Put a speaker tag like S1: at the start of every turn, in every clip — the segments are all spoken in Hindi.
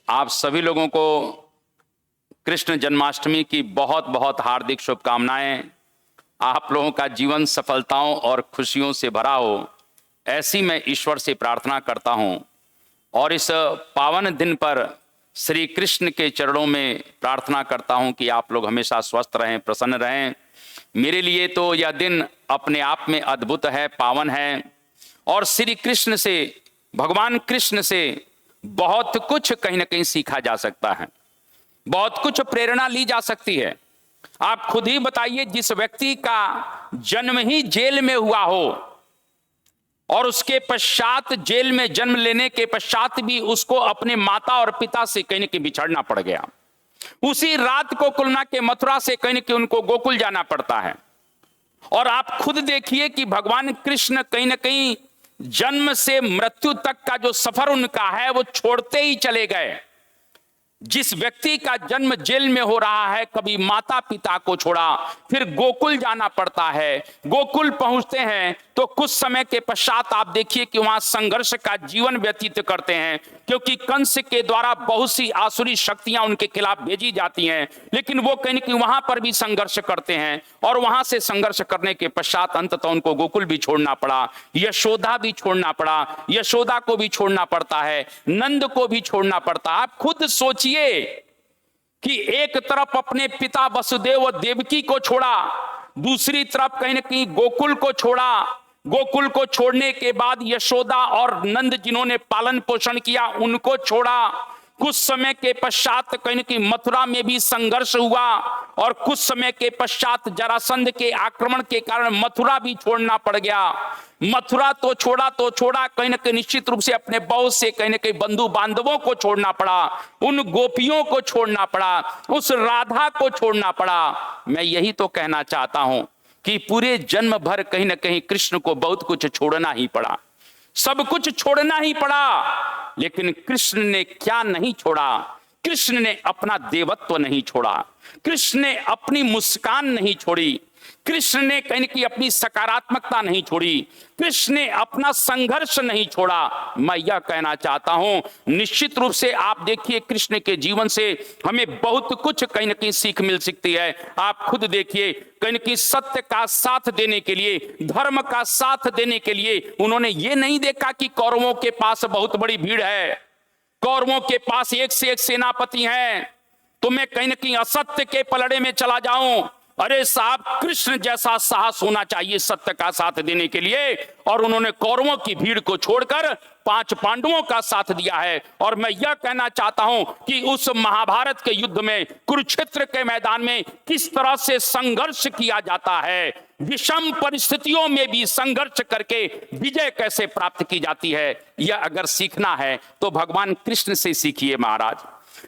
S1: आप सभी लोगों को कृष्ण जन्माष्टमी की बहुत बहुत हार्दिक शुभकामनाएं। आप लोगों का जीवन सफलताओं और खुशियों से भरा हो, ऐसी मैं ईश्वर से प्रार्थना करता हूं। और इस पावन दिन पर श्री कृष्ण के चरणों में प्रार्थना करता हूं कि आप लोग हमेशा स्वस्थ रहें, प्रसन्न रहें। मेरे लिए तो यह दिन अपने आप में अद्भुत है, पावन है। और श्री कृष्ण से, भगवान कृष्ण से बहुत कुछ कहीं ना कहीं सीखा जा सकता है, बहुत कुछ प्रेरणा ली जा सकती है। आप खुद ही बताइए, जिस व्यक्ति का जन्म ही जेल में हुआ हो और उसके पश्चात जेल में जन्म लेने के पश्चात भी उसको अपने माता और पिता से कहीं न कहीं बिछड़ना पड़ गया, उसी रात को कुलना के मथुरा से कहीं न कहीं उनको गोकुल जाना पड़ता है। और आप खुद देखिए कि भगवान कृष्ण कहीं न कहीं जन्म से मृत्यु तक का जो सफर उनका है वो छोड़ते ही चले गए। जिस व्यक्ति का जन्म जेल में हो रहा है, कभी माता पिता को छोड़ा, फिर गोकुल जाना पड़ता है। गोकुल पहुंचते हैं तो कुछ समय के पश्चात आप देखिए कि वहां संघर्ष का जीवन व्यतीत करते हैं, क्योंकि कंस के द्वारा बहुत सी आसुरी शक्तियां उनके खिलाफ भेजी जाती हैं। लेकिन वो कहीं न कहीं वहां पर भी संघर्ष करते हैं और वहां से संघर्ष करने के पश्चात अंततः उनको गोकुल भी छोड़ना पड़ा, यशोदा भी छोड़ना पड़ा, यशोदा को भी छोड़ना पड़ता है, नंद को भी छोड़ना पड़ता। आप खुद सोचिए कि एक तरफ अपने पिता वसुदेव और देवकी को छोड़ा, दूसरी तरफ कहीं न कहीं गोकुल को छोड़ा। गोकुल को छोड़ने के बाद यशोदा और नंद जिन्होंने पालन पोषण किया उनको छोड़ा। कुछ समय के पश्चात कहीं न कहीं मथुरा में भी संघर्ष हुआ और कुछ समय के पश्चात जरासंध के आक्रमण के कारण मथुरा भी छोड़ना पड़ गया। मथुरा तो छोड़ा कहीं न कहीं निश्चित रूप से अपने बहुत से कहीं न कहीं बंधु बांधवों को छोड़ना पड़ा, उन गोपियों को छोड़ना पड़ा, उस राधा को छोड़ना पड़ा। मैं यही तो कहना चाहता हूं कि पूरे जन्म भर कहीं न कहीं कृष्ण को बहुत कुछ छोड़ना ही पड़ा, सब कुछ छोड़ना ही पड़ा। लेकिन कृष्ण ने क्या नहीं छोड़ा? कृष्ण ने अपना देवत्व नहीं छोड़ा, कृष्ण ने अपनी मुस्कान नहीं छोड़ी, कृष्ण ने कहीं न कहीं अपनी सकारात्मकता नहीं छोड़ी, कृष्ण ने अपना संघर्ष नहीं छोड़ा। मैं यह कहना चाहता हूं, निश्चित रूप से आप देखिए कृष्ण के जीवन से हमें बहुत कुछ कहीं न कहीं सीख मिल सकती है। आप खुद देखिए, कहीं न कहीं सत्य का साथ देने के लिए, धर्म का साथ देने के लिए उन्होंने ये नहीं देखा कि कौरवों के पास बहुत बड़ी भीड़ है, कौरवों के पास एक से एक सेनापति हैं, तो मैं कहीं न कहीं असत्य के पलड़े में चला जाऊं। अरे साहब, कृष्ण जैसा साहस होना चाहिए सत्य का साथ देने के लिए, और उन्होंने कौरवों की भीड़ को छोड़कर 5 पांडवों का साथ दिया है। और मैं यह कहना चाहता हूं कि उस महाभारत के युद्ध में, कुरुक्षेत्र के मैदान में किस तरह से संघर्ष किया जाता है, विषम परिस्थितियों में भी संघर्ष करके विजय कैसे प्राप्त की जाती है, यह अगर सीखना है तो भगवान कृष्ण से सीखिए महाराज।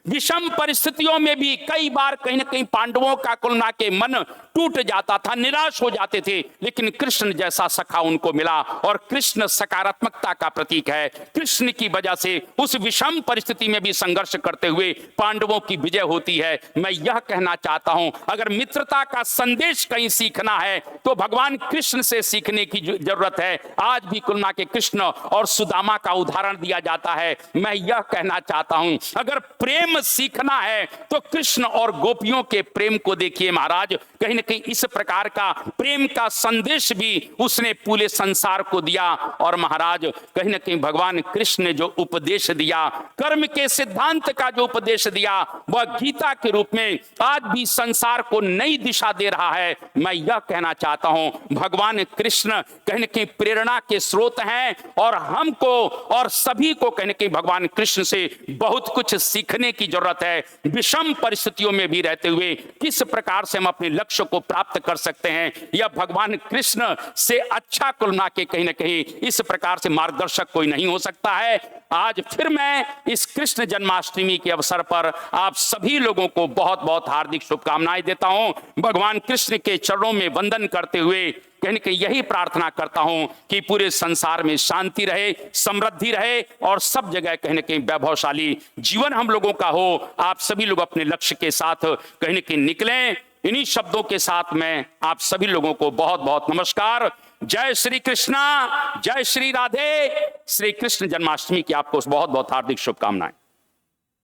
S1: विषम परिस्थितियों में भी कई बार कहीं न कहीं पांडवों का कुलना के मन टूट जाता था, निराश हो जाते थे, लेकिन कृष्ण जैसा सखा उनको मिला। और कृष्ण सकारात्मकता का प्रतीक है। कृष्ण की वजह से उस विषम परिस्थिति में भी संघर्ष करते हुए पांडवों की विजय होती है। मैं यह कहना चाहता हूं, अगर मित्रता का संदेश कहीं सीखना है तो भगवान कृष्ण से सीखने की जरूरत है। आज भी कुलना के कृष्ण और सुदामा का उदाहरण दिया जाता है। मैं यह कहना चाहता हूं, अगर प्रेम सीखना है तो कृष्ण और गोपियों के प्रेम को देखिए महाराज। कहीं न कहीं इस प्रकार का प्रेम का संदेश भी उसने पूरे संसार को दिया। और महाराज कहीं न कहीं भगवान कृष्ण ने जो उपदेश दिया, कर्म के सिद्धांत का जो उपदेश दिया, वह गीता के रूप में आज भी संसार को नई दिशा दे रहा है। मैं यह कहना चाहता हूं, भगवान कृष्ण कहीं न कहीं प्रेरणा के स्रोत हैं और हमको और सभी को कहीं न कहीं भगवान कृष्ण से बहुत कुछ सीखने की जरूरत है। विषम परिस्थितियों में भी रहते हुए किस प्रकार से हम अपने लक्ष्य को प्राप्त कर सकते हैं, यह भगवान कृष्ण से अच्छा कुलना के कहीं न कहीं इस प्रकार से मार्गदर्शक कोई नहीं हो सकता है। आज फिर मैं इस कृष्ण जन्माष्टमी के अवसर पर आप सभी लोगों को बहुत बहुत हार्दिक शुभकामनाएं देता हूं। भगवान कृष्ण के चरणों में वंदन करते हुए कहीं न कहीं यही प्रार्थना करता हूं कि पूरे संसार में शांति रहे, समृद्धि रहे और सब जगह कहीं न कहीं वैभवशाली जीवन हम लोगों का हो। आप सभी लोग अपने लक्ष्य के साथ कहीं न कहीं निकलें। इन्हीं शब्दों के साथ मैं आप सभी लोगों को बहुत बहुत नमस्कार। जय श्री कृष्णा, जय श्री राधे। श्री कृष्ण जन्माष्टमी की आपको बहुत बहुत हार्दिक शुभकामनाएं।